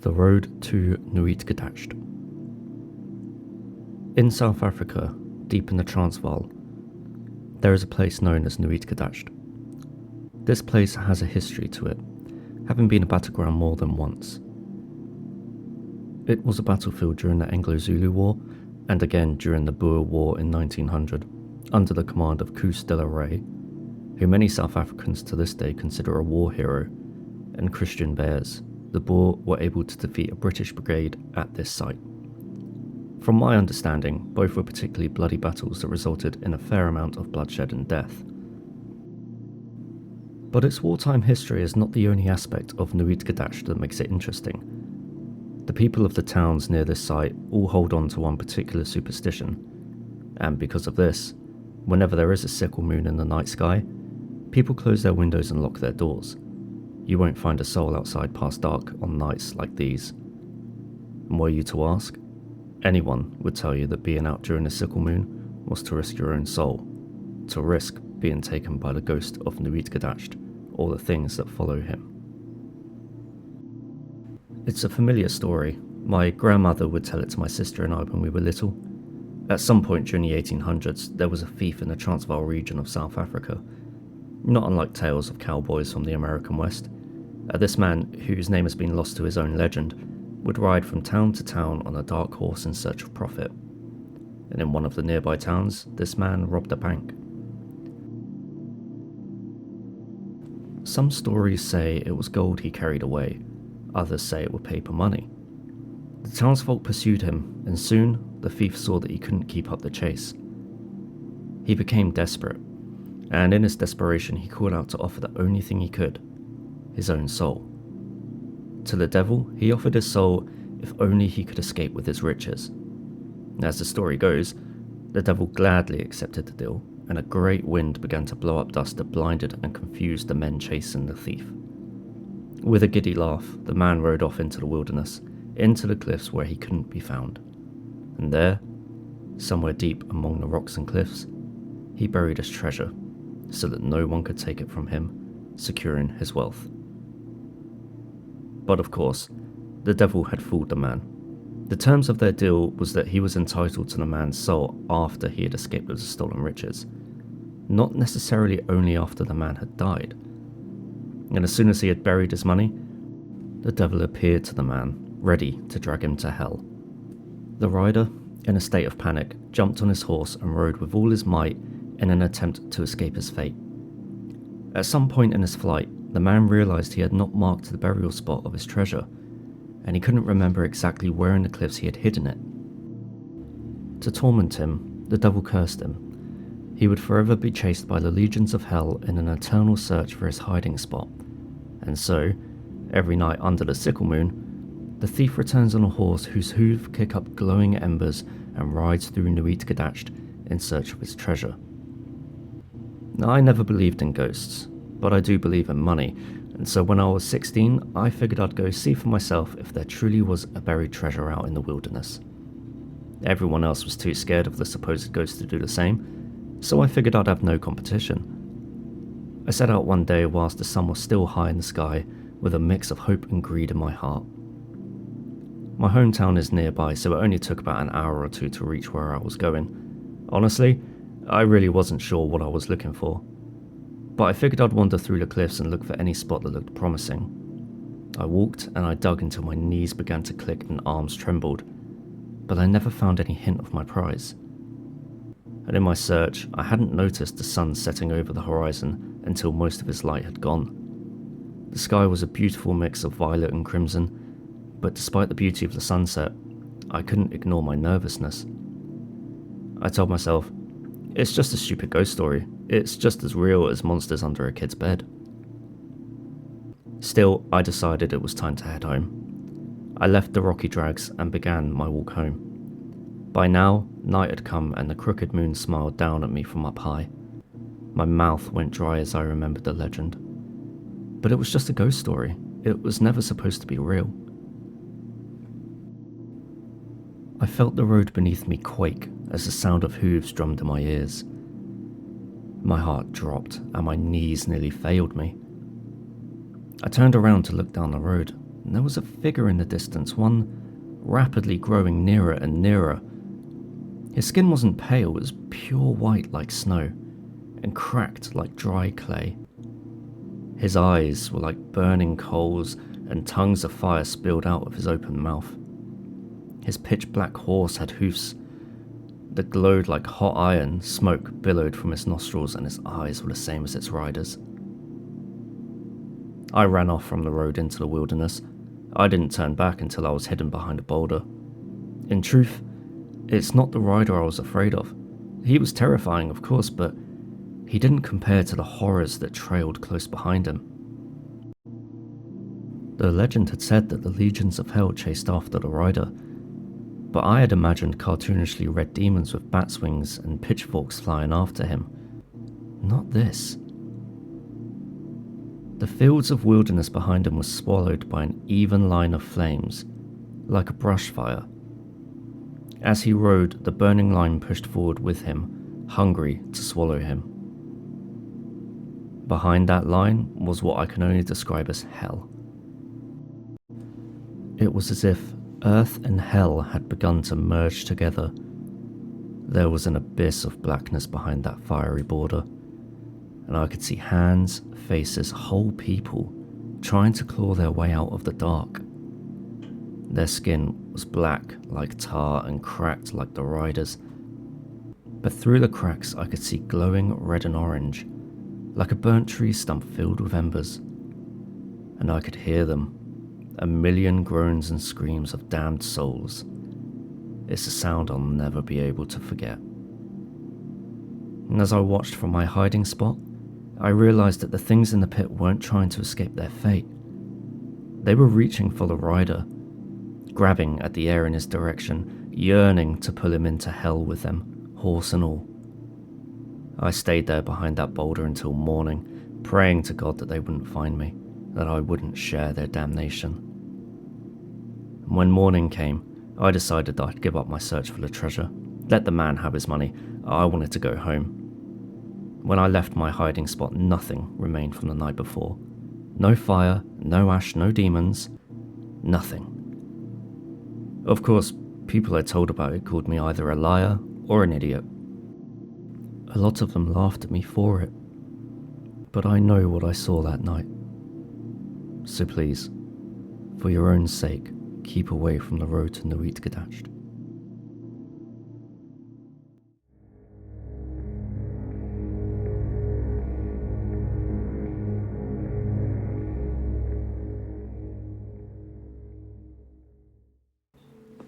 The road to Nooitgedacht. In South Africa, deep in the Transvaal, there is a place known as Nooitgedacht. This place has a history to it, having been a battleground more than once. It was a battlefield during the Anglo-Zulu War, and again during the Boer War in 1900, under the command of Koos de la Rey, who many South Africans to this day consider a war hero, and Christian Bears. The Boer were able to defeat a British brigade at this site. From my understanding, both were particularly bloody battles that resulted in a fair amount of bloodshed and death. But its wartime history is not the only aspect of Nooitgedacht that makes it interesting. The people of the towns near this site all hold on to one particular superstition, and because of this, whenever there is a sickle moon in the night sky, people close their windows and lock their doors. You won't find a soul outside past dark on nights like these. And were you to ask, anyone would tell you that being out during a sickle moon was to risk your own soul, to risk being taken by the ghost of Nooitgedacht or the things that follow him. It's a familiar story. My grandmother would tell it to my sister and I when we were little. At some point during the 1800s, there was a thief in the Transvaal region of South Africa. Not unlike tales of cowboys from the American West, this man, whose name has been lost to his own legend, would ride from town to town on a dark horse in search of profit. And in one of the nearby towns, this man robbed a bank. Some stories say it was gold he carried away, others say it were paper money. The townsfolk pursued him, and soon the thief saw that he couldn't keep up the chase. He became desperate, and in his desperation he called out to offer the only thing he could, his own soul. To the devil, he offered his soul if only he could escape with his riches. As the story goes, the devil gladly accepted the deal, and a great wind began to blow up dust that blinded and confused the men chasing the thief. With a giddy laugh, the man rode off into the wilderness, into the cliffs where he couldn't be found. And there, somewhere deep among the rocks and cliffs, he buried his treasure, so that no one could take it from him, securing his wealth. But of course, the devil had fooled the man. The terms of their deal was that he was entitled to the man's soul after he had escaped with the stolen riches, not necessarily only after the man had died. And as soon as he had buried his money, the devil appeared to the man, ready to drag him to hell. The rider, in a state of panic, jumped on his horse and rode with all his might in an attempt to escape his fate. At some point in his flight, the man realised he had not marked the burial spot of his treasure, and he couldn't remember exactly where in the cliffs he had hidden it. To torment him, the devil cursed him. He would forever be chased by the legions of hell in an eternal search for his hiding spot, and so, every night under the sickle moon, the thief returns on a horse whose hooves kick up glowing embers and rides through Nooitgedacht in search of his treasure. Now, I never believed in ghosts, but I do believe in money, and so when I was 16, I figured I'd go see for myself if there truly was a buried treasure out in the wilderness. Everyone else was too scared of the supposed ghost to do the same, so I figured I'd have no competition. I set out one day whilst the sun was still high in the sky, with a mix of hope and greed in my heart. My hometown is nearby, so it only took about an hour or two to reach where I was going. Honestly, I really wasn't sure what I was looking for, but I figured I'd wander through the cliffs and look for any spot that looked promising. I walked and I dug until my knees began to click and arms trembled, but I never found any hint of my prize. And in my search, I hadn't noticed the sun setting over the horizon until most of its light had gone. The sky was a beautiful mix of violet and crimson, but despite the beauty of the sunset, I couldn't ignore my nervousness. I told myself, it's just a stupid ghost story. It's just as real as monsters under a kid's bed. Still, I decided it was time to head home. I left the rocky drags and began my walk home. By now, night had come and the crooked moon smiled down at me from up high. My mouth went dry as I remembered the legend. But it was just a ghost story. It was never supposed to be real. I felt the road beneath me quake as the sound of hooves drummed in my ears. My heart dropped and my knees nearly failed me. I turned around to look down the road. There was a figure in the distance, one rapidly growing nearer and nearer. His skin wasn't pale, it was pure white like snow, and cracked like dry clay. His eyes were like burning coals, and tongues of fire spilled out of his open mouth. His pitch-black horse had hoofs that glowed like hot iron, smoke billowed from his nostrils, and his eyes were the same as its rider's. I ran off from the road into the wilderness. I didn't turn back until I was hidden behind a boulder. In truth, it's not the rider I was afraid of. He was terrifying, of course, but he didn't compare to the horrors that trailed close behind him. The legend had said that the legions of hell chased after the rider, but I had imagined cartoonishly red demons with bat's wings and pitchforks flying after him. Not this. The fields of wilderness behind him were swallowed by an even line of flames, like a brush fire. As he rode, the burning line pushed forward with him, hungry to swallow him. Behind that line was what I can only describe as hell. It was as if earth and hell had begun to merge together. There was an abyss of blackness behind that fiery border, and I could see hands, faces, whole people trying to claw their way out of the dark. Their skin was black like tar and cracked like the rider's, but through the cracks I could see glowing red and orange, like a burnt tree stump filled with embers, and I could hear them, a million groans and screams of damned souls. It's a sound I'll never be able to forget. And as I watched from my hiding spot, I realized that the things in the pit weren't trying to escape their fate. They were reaching for the rider, grabbing at the air in his direction, yearning to pull him into hell with them, horse and all. I stayed there behind that boulder until morning, praying to God that they wouldn't find me, that I wouldn't share their damnation. When morning came, I decided that I'd give up my search for the treasure, let the man have his money. I wanted to go home. When I left my hiding spot, nothing remained from the night before. No fire, no ash, no demons, nothing. Of course, people I told about it called me either a liar or an idiot. A lot of them laughed at me for it, but I know what I saw that night. So please, for your own sake, keep away from the road to Nooitgedacht.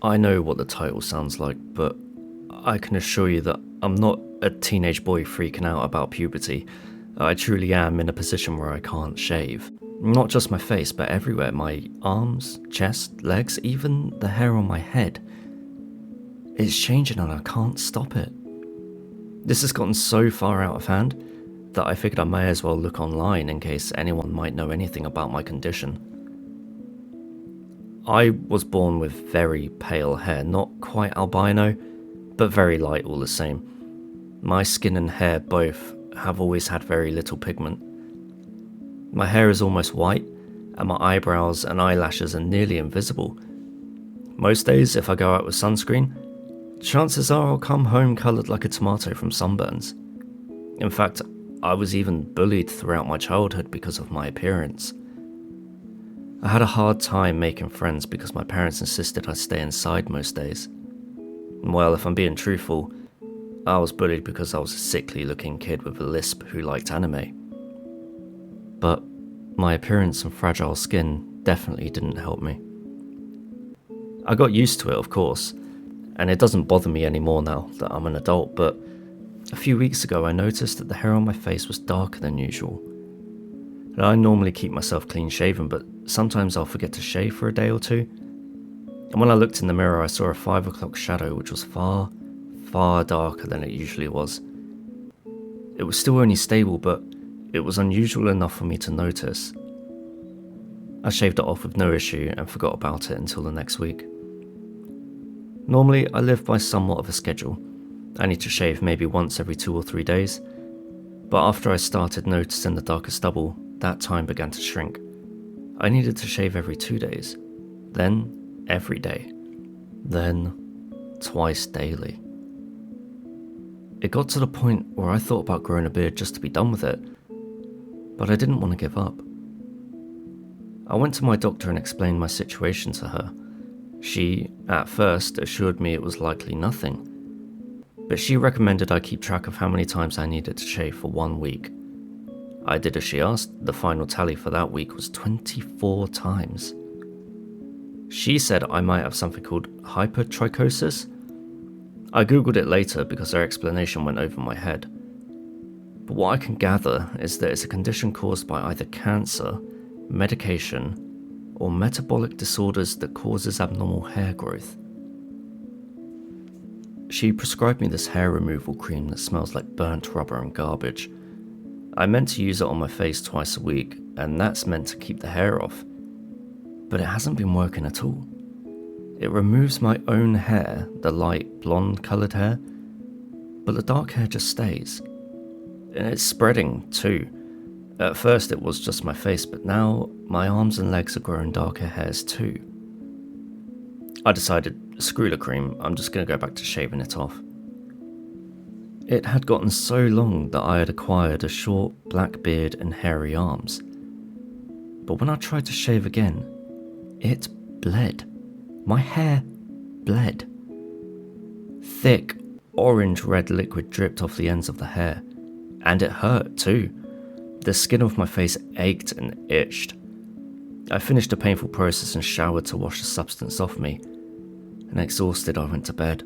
I know what the title sounds like, but I can assure you that I'm not a teenage boy freaking out about puberty. I truly am in a position where I can't shave. Not just my face, but everywhere. My arms, chest, legs, even the hair on my head. It's changing and I can't stop it. This has gotten so far out of hand that I figured I may as well look online in case anyone might know anything about my condition. I was born with very pale hair, not quite albino, but very light all the same. My skin and hair both have always had very little pigment. My hair is almost white, and my eyebrows and eyelashes are nearly invisible. Most days, if I go out with sunscreen, chances are I'll come home coloured like a tomato from sunburns. In fact, I was even bullied throughout my childhood because of my appearance. I had a hard time making friends because my parents insisted I stay inside most days. Well, if I'm being truthful, I was bullied because I was a sickly looking kid with a lisp who liked anime. But my appearance and fragile skin definitely didn't help me. I got used to it, of course, and it doesn't bother me anymore now that I'm an adult, but a few weeks ago I noticed that the hair on my face was darker than usual. I normally keep myself clean shaven, but sometimes I'll forget to shave for a day or two. And when I looked in the mirror, I saw a 5 o'clock shadow which was far, far darker than it usually was. It was still only stable, but it was unusual enough for me to notice. I shaved it off with no issue and forgot about it until the next week. Normally, I live by somewhat of a schedule. I need to shave maybe once every 2 or 3 days. But after I started noticing the darker stubble, that time began to shrink. I needed to shave every 2 days, then every day, then twice daily. It got to the point where I thought about growing a beard just to be done with it, but I didn't want to give up. I went to my doctor and explained my situation to her. She, at first, assured me it was likely nothing, but she recommended I keep track of how many times I needed to shave for 1 week. I did as she asked. The final tally for that week was 24 times. She said I might have something called hypertrichosis. I googled it later because her explanation went over my head. But what I can gather is that it's a condition caused by either cancer, medication, or metabolic disorders that causes abnormal hair growth. She prescribed me this hair removal cream that smells like burnt rubber and garbage. I meant to use it on my face twice a week, and that's meant to keep the hair off. But it hasn't been working at all. It removes my own hair, the light blonde coloured hair, but the dark hair just stays. And it's spreading too. At first it was just my face, but now my arms and legs are growing darker hairs too. I decided, screw the cream, I'm just going to go back to shaving it off. It had gotten so long that I had acquired a short black beard and hairy arms. But when I tried to shave again, it bled. My hair bled. Thick, orange-red liquid dripped off the ends of the hair, and it hurt too. The skin of my face ached and itched. I finished the painful process and showered to wash the substance off me, and exhausted I went to bed.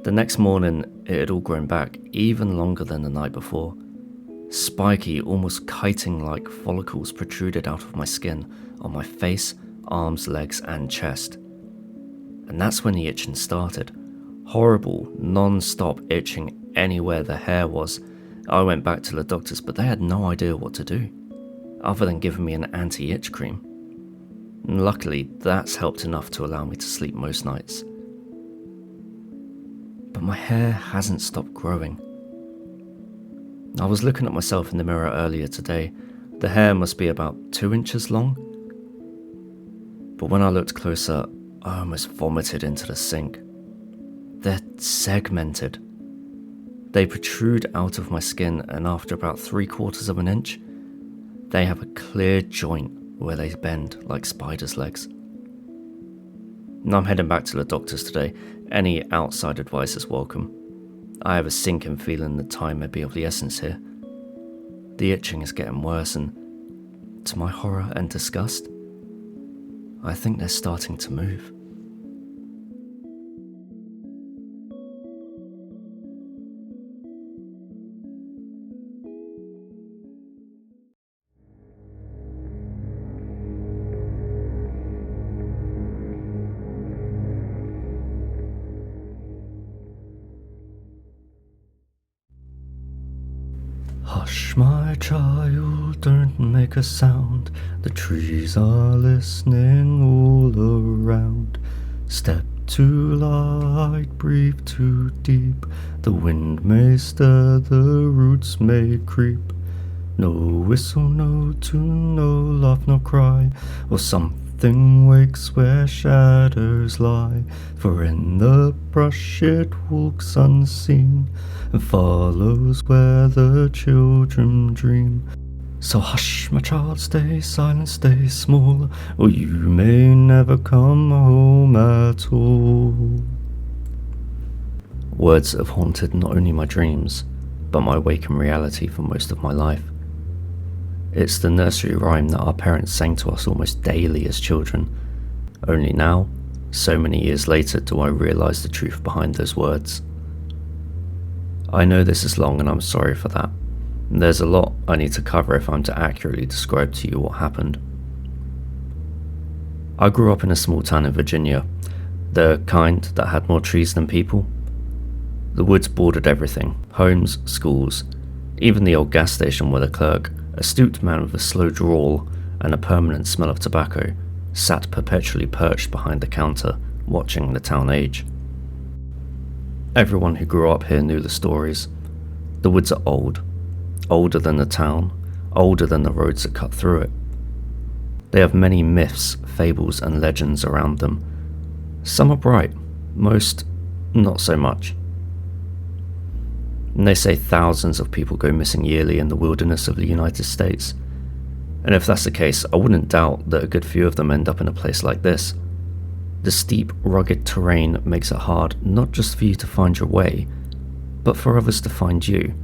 The next morning it had all grown back, even longer than the night before. Spiky, almost kiting-like follicles protruded out of my skin on my face, arms, legs and chest. And that's when the itching started. Horrible, non-stop itching anywhere the hair was. I went back to the doctors, but they had no idea what to do, other than giving me an anti-itch cream. And luckily, that's helped enough to allow me to sleep most nights. But my hair hasn't stopped growing. I was looking at myself in the mirror earlier today. The hair must be about 2 inches long. But when I looked closer, I almost vomited into the sink. They're segmented. They protrude out of my skin, and after about 3/4 of an inch, they have a clear joint where they bend like spiders' legs. And I'm heading back to the doctors today. Any outside advice is welcome. I have a sinking feeling that time may be of the essence here. The itching is getting worse, and to my horror and disgust, I think they're starting to move. Hush, my child, don't make a sound. The trees are listening all around. Step too light, breathe too deep. The wind may stir, the roots may creep. No whistle, no tune, no laugh, no cry, or something wakes where shadows lie. For in the brush it walks unseen, and follows where the children dream. So hush, my child, stay silent, stay small, or you may never come home at all. Words have haunted not only my dreams, but my waking reality for most of my life. It's the nursery rhyme that our parents sang to us almost daily as children. Only now, so many years later, do I realise the truth behind those words. I know this is long and I'm sorry for that. There's a lot I need to cover if I'm to accurately describe to you what happened. I grew up in a small town in Virginia, the kind that had more trees than people. The woods bordered everything, homes, schools, even the old gas station where the clerk, a stooped man with a slow drawl and a permanent smell of tobacco, sat perpetually perched behind the counter, watching the town age. Everyone who grew up here knew the stories. The woods are old, older than the town, older than the roads that cut through it. They have many myths, fables, and legends around them. Some are bright, most not so much. And they say thousands of people go missing yearly in the wilderness of the United States. And if that's the case, I wouldn't doubt that a good few of them end up in a place like this. The steep, rugged terrain makes it hard not just for you to find your way, but for others to find you.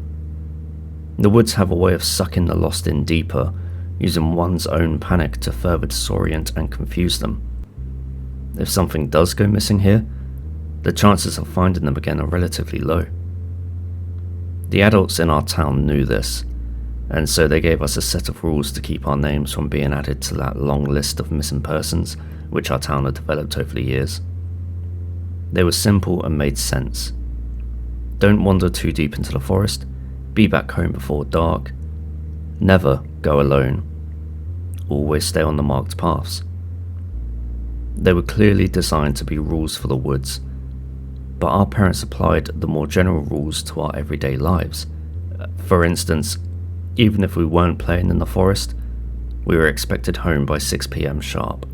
The woods have a way of sucking the lost in deeper, using one's own panic to further disorient and confuse them. If something does go missing here, the chances of finding them again are relatively low. The adults in our town knew this, and so they gave us a set of rules to keep our names from being added to that long list of missing persons which our town had developed over the years. They were simple and made sense. Don't wander too deep into the forest, be back home before dark, never go alone, always stay on the marked paths. They were clearly designed to be rules for the woods, but our parents applied the more general rules to our everyday lives. For instance, even if we weren't playing in the forest, we were expected home by 6 p.m. sharp.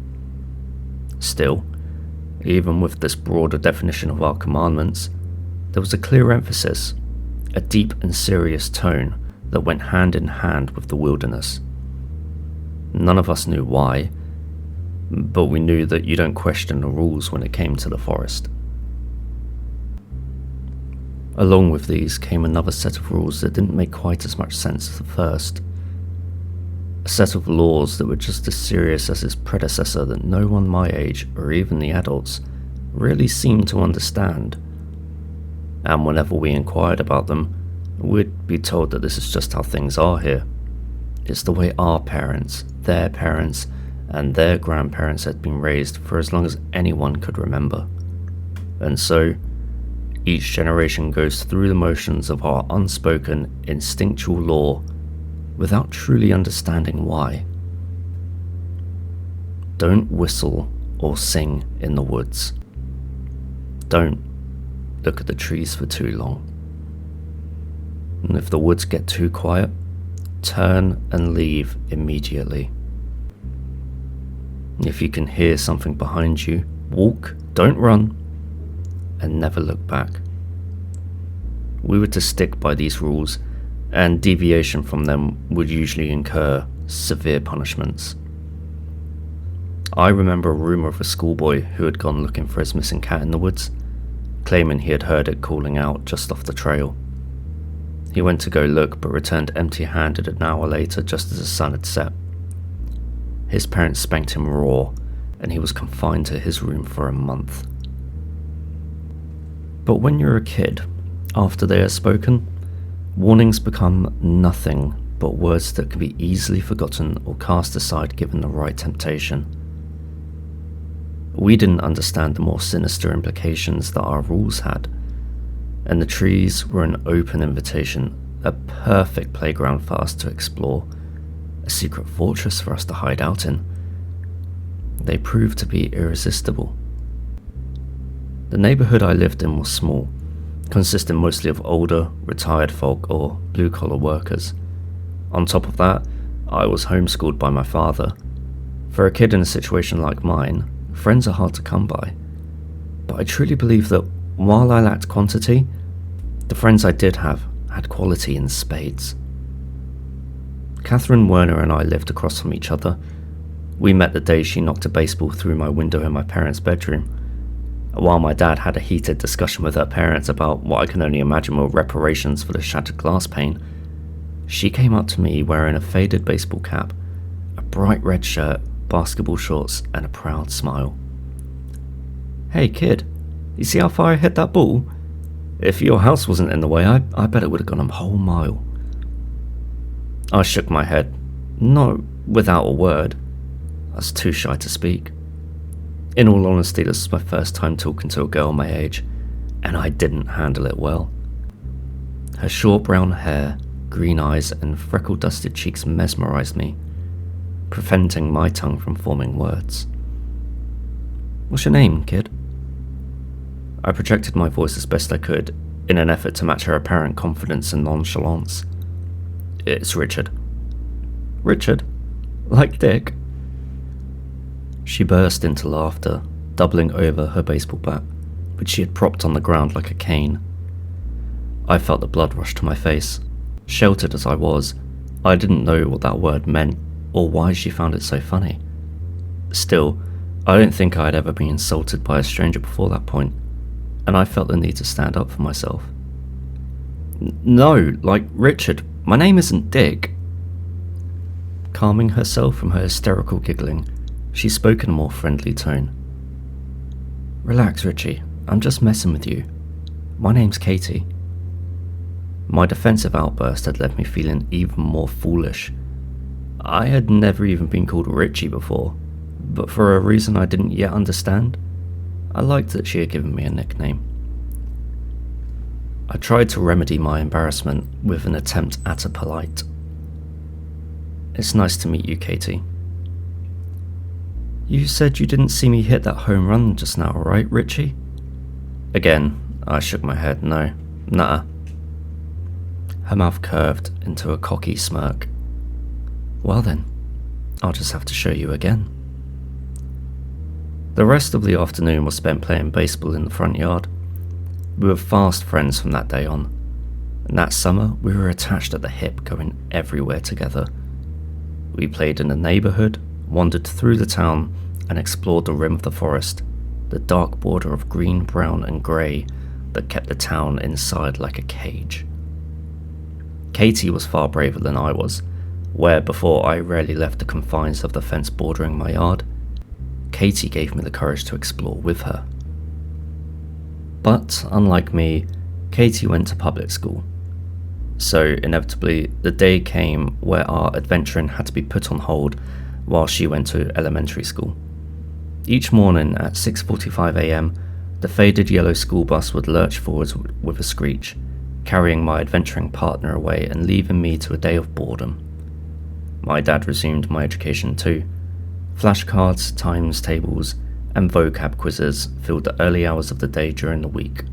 Still, even with this broader definition of our commandments, there was a clear emphasis, a deep and serious tone that went hand in hand with the wilderness. None of us knew why, but we knew that you don't question the rules when it came to the forest. Along with these came another set of rules that didn't make quite as much sense as the first. A set of laws that were just as serious as its predecessor that no one my age, or even the adults, really seemed to understand. And whenever we inquired about them, we'd be told that this is just how things are here. It's the way our parents, their parents, and their grandparents had been raised for as long as anyone could remember. And so, each generation goes through the motions of our unspoken, instinctual law without truly understanding why. Don't whistle or sing in the woods. Don't look at the trees for too long. And if the woods get too quiet, turn and leave immediately. If you can hear something behind you, walk, don't run, and never look back. We were to stick by these rules, and deviation from them would usually incur severe punishments. I remember a rumour of a schoolboy who had gone looking for his missing cat in the woods, claiming he had heard it calling out just off the trail. He went to go look, but returned empty-handed an hour later just as the sun had set. His parents spanked him raw, and he was confined to his room for a month. But when you're a kid, after they are spoken, warnings become nothing but words that can be easily forgotten or cast aside given the right temptation. We didn't understand the more sinister implications that our rules had, and the trees were an open invitation, a perfect playground for us to explore, a secret fortress for us to hide out in. They proved to be irresistible. The neighbourhood I lived in was small, consisting mostly of older, retired folk or blue-collar workers. On top of that, I was homeschooled by my father. For a kid in a situation like mine, friends are hard to come by. But I truly believe that while I lacked quantity, the friends I did have had quality in spades. Catherine Werner and I lived across from each other. We met the day she knocked a baseball through my window in my parents' bedroom, while my dad had a heated discussion with her parents about what I can only imagine were reparations for the shattered glass pane. She came up to me wearing a faded baseball cap, a bright red shirt, basketball shorts, and a proud smile. "Hey kid, you see how far I hit that ball? If your house wasn't in the way, I bet it would have gone a whole mile." I shook my head, not without a word. I was too shy to speak. In all honesty, this was my first time talking to a girl my age, and I didn't handle it well. Her short brown hair, green eyes, and freckle-dusted cheeks mesmerized me, preventing my tongue from forming words. "What's your name, kid?" I projected my voice as best I could, in an effort to match her apparent confidence and nonchalance. "It's Richard." "Richard? Like Dick?" She burst into laughter, doubling over her baseball bat, which she had propped on the ground like a cane. I felt the blood rush to my face. Sheltered as I was, I didn't know what that word meant or why she found it so funny. Still, I don't think I had ever been insulted by a stranger before that point, and I felt the need to stand up for myself. No, like Richard, my name isn't Dick. Calming herself from her hysterical giggling, she spoke in a more friendly tone. Relax, Richie, I'm just messing with you. My name's Katie. My defensive outburst had left me feeling even more foolish. I had never even been called Richie before, but for a reason I didn't yet understand, I liked that she had given me a nickname. I tried to remedy my embarrassment with an attempt at a polite. It's nice to meet you, Katie. You said you didn't see me hit that home run just now, right, Richie? Again, I shook my head. No, nah. Her mouth curved into a cocky smirk. Well then, I'll just have to show you again. The rest of the afternoon was spent playing baseball in the front yard. We were fast friends from that day on, and that summer we were attached at the hip, going everywhere together. We played in the neighbourhood, wandered through the town, and explored the rim of the forest, the dark border of green, brown and grey that kept the town inside like a cage. Katie was far braver than I was, where before I rarely left the confines of the fence bordering my yard. Katie gave me the courage to explore with her. But, unlike me, Katie went to public school. So, inevitably, the day came where our adventuring had to be put on hold while she went to elementary school. Each morning at 6:45 a.m, the faded yellow school bus would lurch forwards with a screech, carrying my adventuring partner away and leaving me to a day of boredom. My dad resumed my education too. Flashcards, times tables, and vocab quizzes filled the early hours of the day during the week.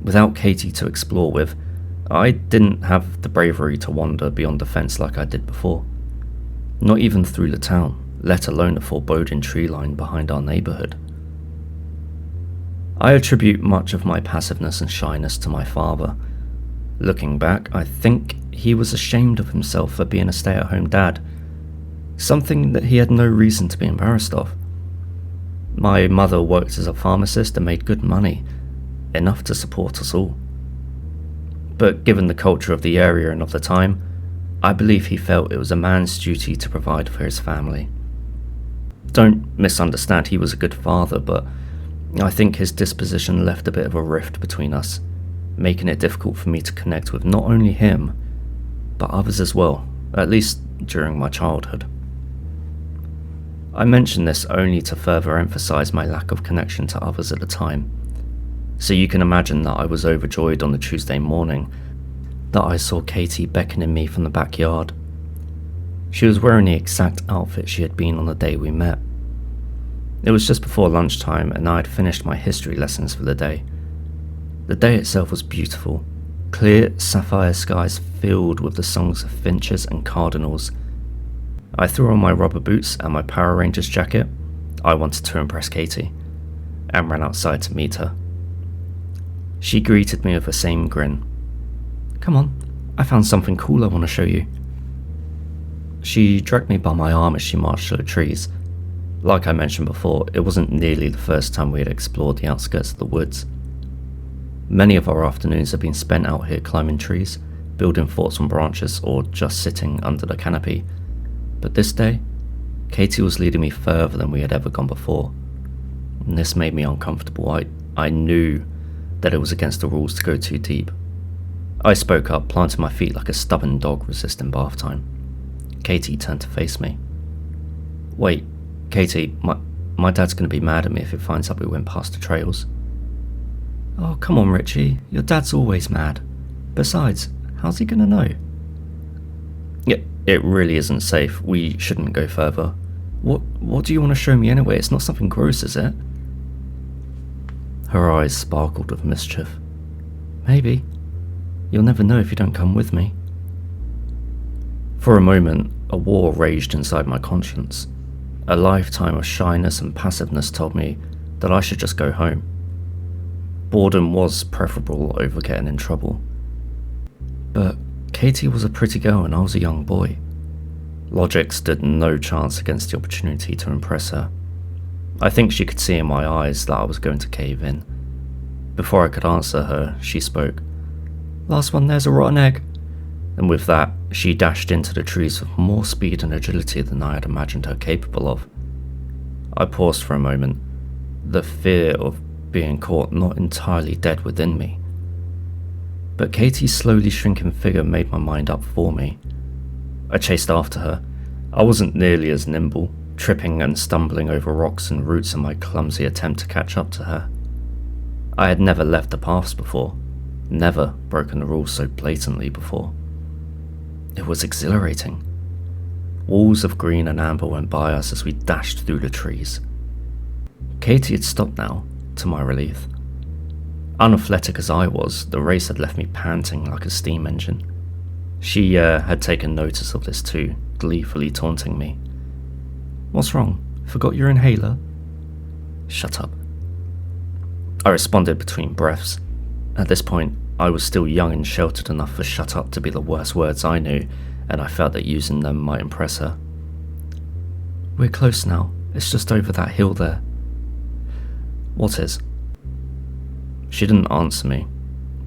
Without Katie to explore with, I didn't have the bravery to wander beyond the fence like I did before. Not even through the town, let alone the foreboding tree line behind our neighbourhood. I attribute much of my passiveness and shyness to my father. Looking back, I think he was ashamed of himself for being a stay-at-home dad, something that he had no reason to be embarrassed of. My mother worked as a pharmacist and made good money, enough to support us all. But given the culture of the area and of the time, I believe he felt it was a man's duty to provide for his family. Don't misunderstand, he was a good father, but I think his disposition left a bit of a rift between us, making it difficult for me to connect with not only him, but others as well, at least during my childhood. I mention this only to further emphasize my lack of connection to others at the time, so you can imagine that I was overjoyed on the Tuesday morning that I saw Katie beckoning me from the backyard. She was wearing the exact outfit she had been on the day we met. It was just before lunchtime and I had finished my history lessons for the day. The day itself was beautiful, clear sapphire skies filled with the songs of finches and cardinals. I threw on my rubber boots and my Power Rangers jacket. I wanted to impress Katie, and ran outside to meet her. She greeted me with the same grin. Come on, I found something cool I want to show you. She dragged me by my arm as she marched to the trees. Like I mentioned before, it wasn't nearly the first time we had explored the outskirts of the woods. Many of our afternoons had been spent out here climbing trees, building forts on branches, or just sitting under the canopy. But this day, Katie was leading me further than we had ever gone before. And this made me uncomfortable. I knew that it was against the rules to go too deep. I spoke up, planting my feet like a stubborn dog resisting bath time. Katie turned to face me. Wait, Katie, my dad's going to be mad at me if he finds out we went past the trails. Oh, come on, Richie. Your dad's always mad. Besides, how's he going to know? It really isn't safe. We shouldn't go further. What do you want to show me anyway? It's not something gross, is it? Her eyes sparkled with mischief. Maybe. You'll never know if you don't come with me. For a moment, a war raged inside my conscience. A lifetime of shyness and passiveness told me that I should just go home. Boredom was preferable over getting in trouble. But Katie was a pretty girl and I was a young boy. Logic stood no chance against the opportunity to impress her. I think she could see in my eyes that I was going to cave in. Before I could answer her, she spoke. "Last one there's a rotten egg." And with that, she dashed into the trees with more speed and agility than I had imagined her capable of. I paused for a moment, the fear of being caught not entirely dead within me. But Katie's slowly shrinking figure made my mind up for me. I chased after her. I wasn't nearly as nimble, tripping and stumbling over rocks and roots in my clumsy attempt to catch up to her. I had never left the paths before, never broken the rules so blatantly before. It was exhilarating. Walls of green and amber went by us as we dashed through the trees. Katie had stopped now, to my relief. Unathletic as I was, the race had left me panting like a steam engine. She had taken notice of this too, gleefully taunting me. "What's wrong? Forgot your inhaler?" "Shut up." I responded between breaths. At this point, I was still young and sheltered enough for "shut up" to be the worst words I knew, and I felt that using them might impress her. "We're close now. It's just over that hill there." "What is?" She didn't answer me.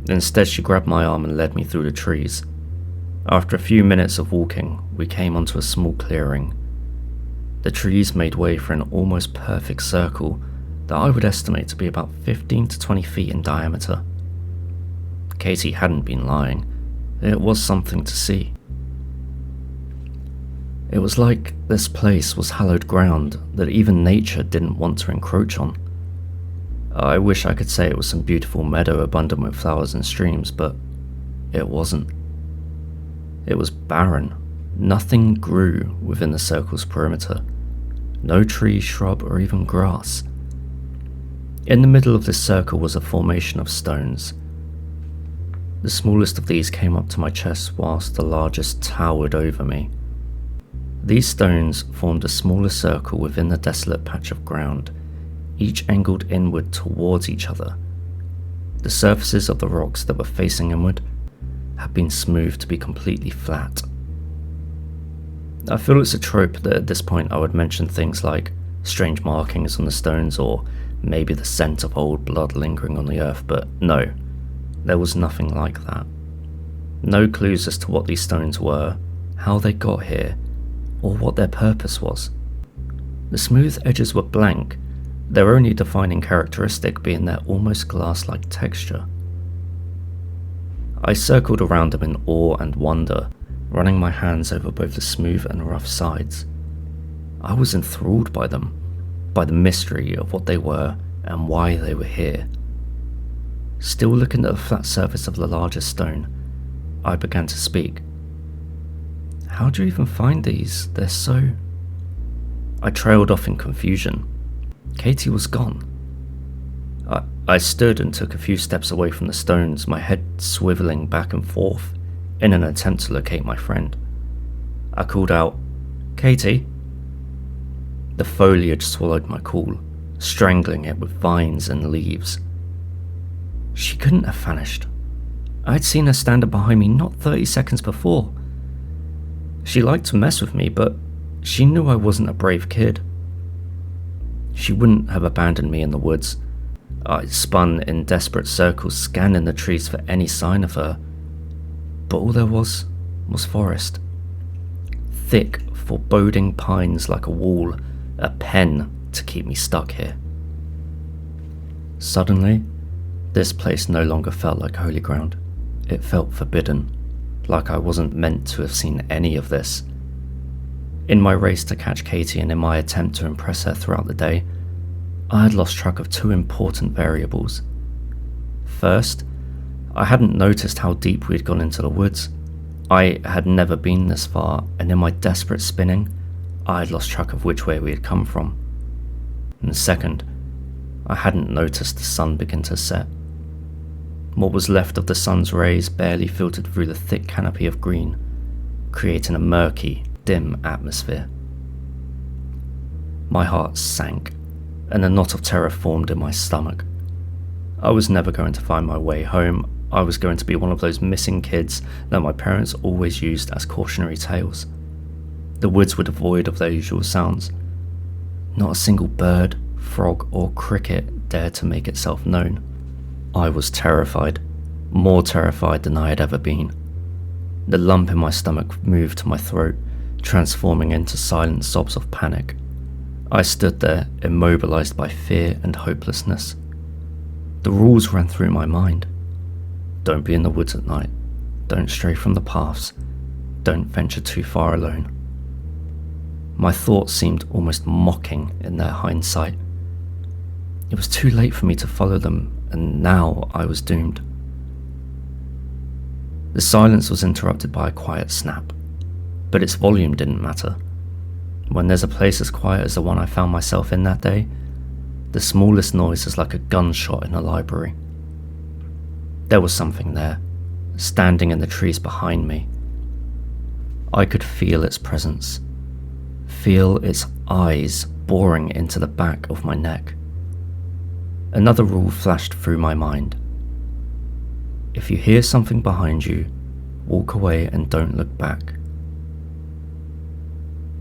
Instead, she grabbed my arm and led me through the trees. After a few minutes of walking, we came onto a small clearing. The trees made way for an almost perfect circle that I would estimate to be about 15 to 20 feet in diameter. Katie hadn't been lying. It was something to see. It was like this place was hallowed ground that even nature didn't want to encroach on. I wish I could say it was some beautiful meadow abundant with flowers and streams, but it wasn't. It was barren. Nothing grew within the circle's perimeter. No tree, shrub, or even grass. In the middle of this circle was a formation of stones. The smallest of these came up to my chest whilst the largest towered over me. These stones formed a smaller circle within the desolate patch of ground, each angled inward towards each other. The surfaces of the rocks that were facing inward had been smoothed to be completely flat. I feel it's a trope that at this point I would mention things like strange markings on the stones or maybe the scent of old blood lingering on the earth, but no, there was nothing like that. No clues as to what these stones were, how they got here, or what their purpose was. The smooth edges were blank, their only defining characteristic being their almost glass-like texture. I circled around them in awe and wonder, running my hands over both the smooth and rough sides. I was enthralled by them, by the mystery of what they were and why they were here. Still looking at the flat surface of the largest stone, I began to speak. "How do you even find these? They're so..." I trailed off in confusion. Katie was gone. I stood and took a few steps away from the stones, my head swiveling back and forth in an attempt to locate my friend. I called out, "Katie?" The foliage swallowed my call, strangling it with vines and leaves. She couldn't have vanished. I'd seen her standing behind me not 30 seconds before. She liked to mess with me, but she knew I wasn't a brave kid. She wouldn't have abandoned me in the woods. I spun in desperate circles, scanning the trees for any sign of her. But all there was forest. Thick, foreboding pines like a wall, a pen to keep me stuck here. Suddenly, this place no longer felt like holy ground. It felt forbidden, like I wasn't meant to have seen any of this. In my race to catch Katie and in my attempt to impress her throughout the day, I had lost track of two important variables. First, I hadn't noticed how deep we had gone into the woods. I had never been this far, and in my desperate spinning, I had lost track of which way we had come from. And second, I hadn't noticed the sun begin to set. What was left of the sun's rays barely filtered through the thick canopy of green, creating a murky, dim atmosphere. My heart sank, and a knot of terror formed in my stomach. I was never going to find my way home. I was going to be one of those missing kids that my parents always used as cautionary tales. The woods were devoid of their usual sounds. Not a single bird, frog, or cricket dared to make itself known. I was terrified, more terrified than I had ever been. The lump in my stomach moved to my throat, transforming into silent sobs of panic. I stood there, immobilized by fear and hopelessness. The rules ran through my mind. Don't be in the woods at night. Don't stray from the paths. Don't venture too far alone. My thoughts seemed almost mocking in their hindsight. It was too late for me to follow them, and now I was doomed. The silence was interrupted by a quiet snap, but its volume didn't matter. When there's a place as quiet as the one I found myself in that day, the smallest noise is like a gunshot in a library. There was something there, standing in the trees behind me. I could feel its presence, feel its eyes boring into the back of my neck. Another rule flashed through my mind. If you hear something behind you, walk away and don't look back.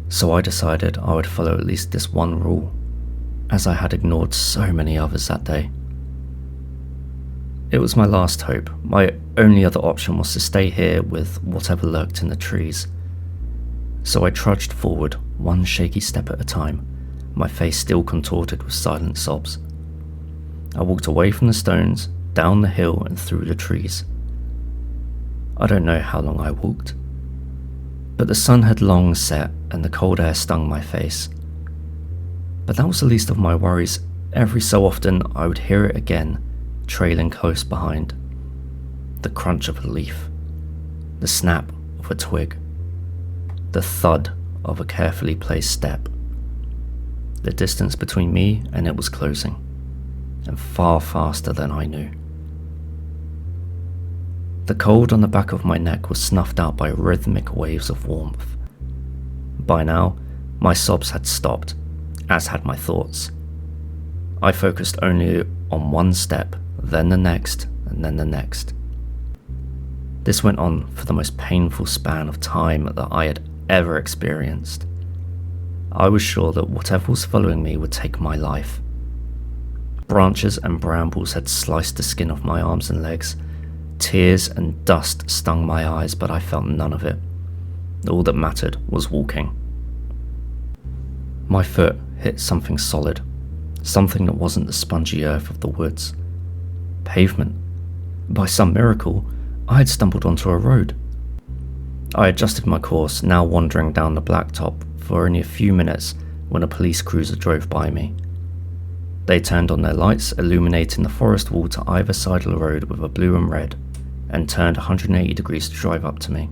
So I decided I would follow at least this one rule, as I had ignored so many others that day. It was my last hope. My only other option was to stay here with whatever lurked in the trees. So I trudged forward, one shaky step at a time, my face still contorted with silent sobs. I walked away from the stones, down the hill and through the trees. I don't know how long I walked, but the sun had long set and the cold air stung my face. But that was the least of my worries. Every so often I would hear it again, trailing close behind. The crunch of a leaf, the snap of a twig, the thud of a carefully placed step. The distance between me and it was closing, and far faster than I knew. The cold on the back of my neck was snuffed out by rhythmic waves of warmth. By now, my sobs had stopped, as had my thoughts. I focused only on one step, then the next, and then the next. This went on for the most painful span of time that I had ever experienced. I was sure that whatever was following me would take my life. Branches and brambles had sliced the skin off my arms and legs. Tears and dust stung my eyes, but I felt none of it. All that mattered was walking. My foot hit something solid, something that wasn't the spongy earth of the woods. Pavement. By some miracle, I had stumbled onto a road. I adjusted my course, now wandering down the blacktop for only a few minutes when a police cruiser drove by me. They turned on their lights, illuminating the forest wall to either side of the road with a blue and red, and turned 180 degrees to drive up to me.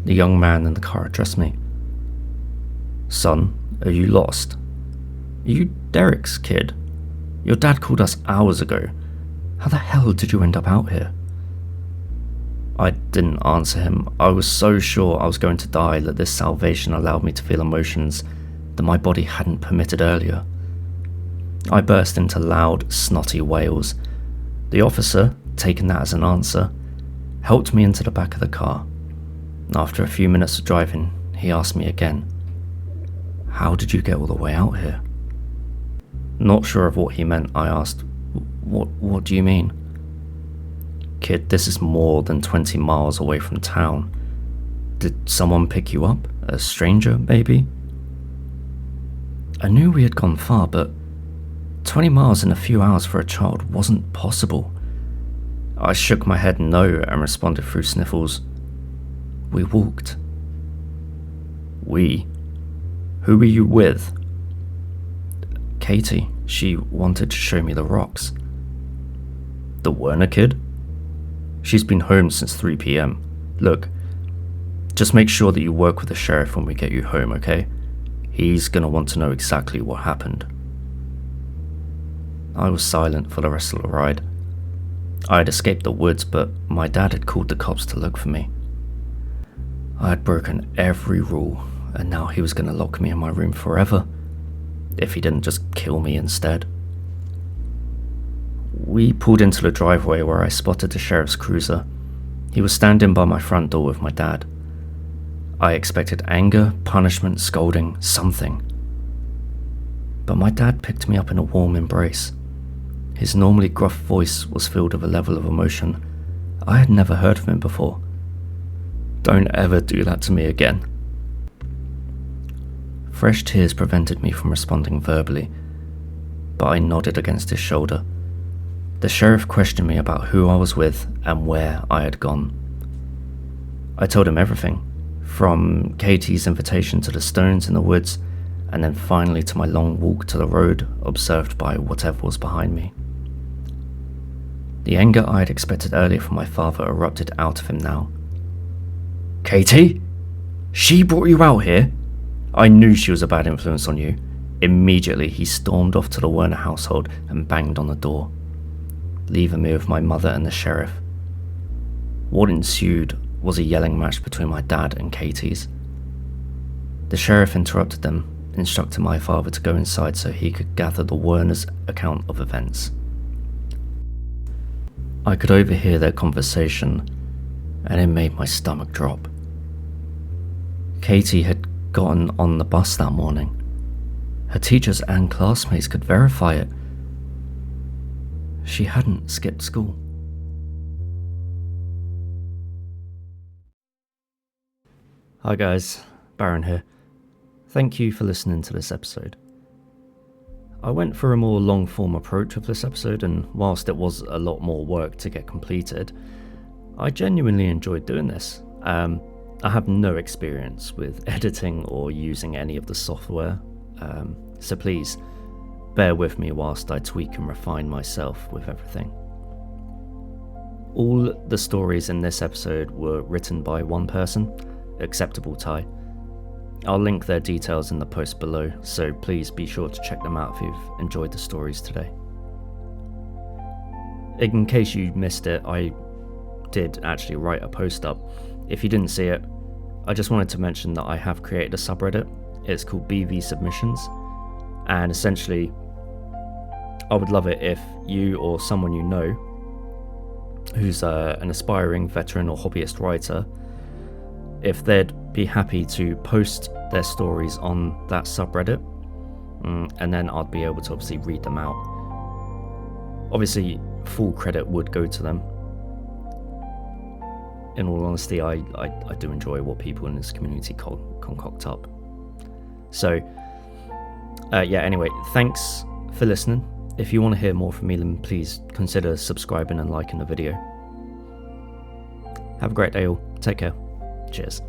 The young man in the car addressed me. "Son, are you lost? Are you Derek's kid? Your dad called us hours ago. How the hell did you end up out here?" I didn't answer him. I was so sure I was going to die that this salvation allowed me to feel emotions that my body hadn't permitted earlier. I burst into loud, snotty wails. The officer, taking that as an answer, helped me into the back of the car. After a few minutes of driving, he asked me again, "How did you get all the way out here?" Not sure of what he meant, I asked, What do you mean?" "Kid, this is more than 20 miles away from town. Did someone pick you up? A stranger, maybe?" I knew we had gone far, but 20 miles in a few hours for a child wasn't possible. I shook my head no and responded through sniffles, "We walked." "We? Who were you with?" "Katie. She wanted to show me the rocks." "The Werner kid? She's been home since 3 p.m. Look, just make sure that you work with the sheriff when we get you home, okay? He's gonna want to know exactly what happened." I was silent for the rest of the ride. I had escaped the woods, but my dad had called the cops to look for me. I had broken every rule and now he was going to lock me in my room forever, if he didn't just kill me instead. We pulled into the driveway where I spotted the sheriff's cruiser. He was standing by my front door with my dad. I expected anger, punishment, scolding, something. But my dad picked me up in a warm embrace. His normally gruff voice was filled with a level of emotion I had never heard from him before. "Don't ever do that to me again." Fresh tears prevented me from responding verbally, but I nodded against his shoulder. The sheriff questioned me about who I was with and where I had gone. I told him everything, from Katie's invitation to the stones in the woods, and then finally to my long walk to the road, observed by whatever was behind me. The anger I had expected earlier from my father erupted out of him now. "Katie? She brought you out here? I knew she was a bad influence on you." Immediately, he stormed off to the Werner household and banged on the door, leaving me with my mother and the sheriff. What ensued was a yelling match between my dad and Katie's. The sheriff interrupted them, instructing my father to go inside so he could gather the Werner's account of events. I could overhear their conversation, and it made my stomach drop. Katie had gotten on the bus that morning. Her teachers and classmates could verify it. She hadn't skipped school. Hi guys, Baron here. Thank you for listening to this episode. I went for a more long-form approach with this episode, and whilst it was a lot more work to get completed, I genuinely enjoyed doing this. I have no experience with editing or using any of the software, so please bear with me whilst I tweak and refine myself with everything. All the stories in this episode were written by one person, Acceptable Ty. I'll link their details in the post below, so please be sure to check them out if you've enjoyed the stories today. In case you missed it, I did actually write a post up. If you didn't see it, I just wanted to mention that I have created a subreddit. It's called BV Submissions, and essentially I would love it if you or someone you know who's an aspiring veteran or hobbyist writer, if they'd be happy to post their stories on that subreddit, and then I'd be able to obviously read them out. Obviously, full credit would go to them. In all honesty, I do enjoy what people in this community concoct up. So, anyway, thanks for listening. If you want to hear more from me, then please consider subscribing and liking the video. Have a great day all. Take care. Cheers.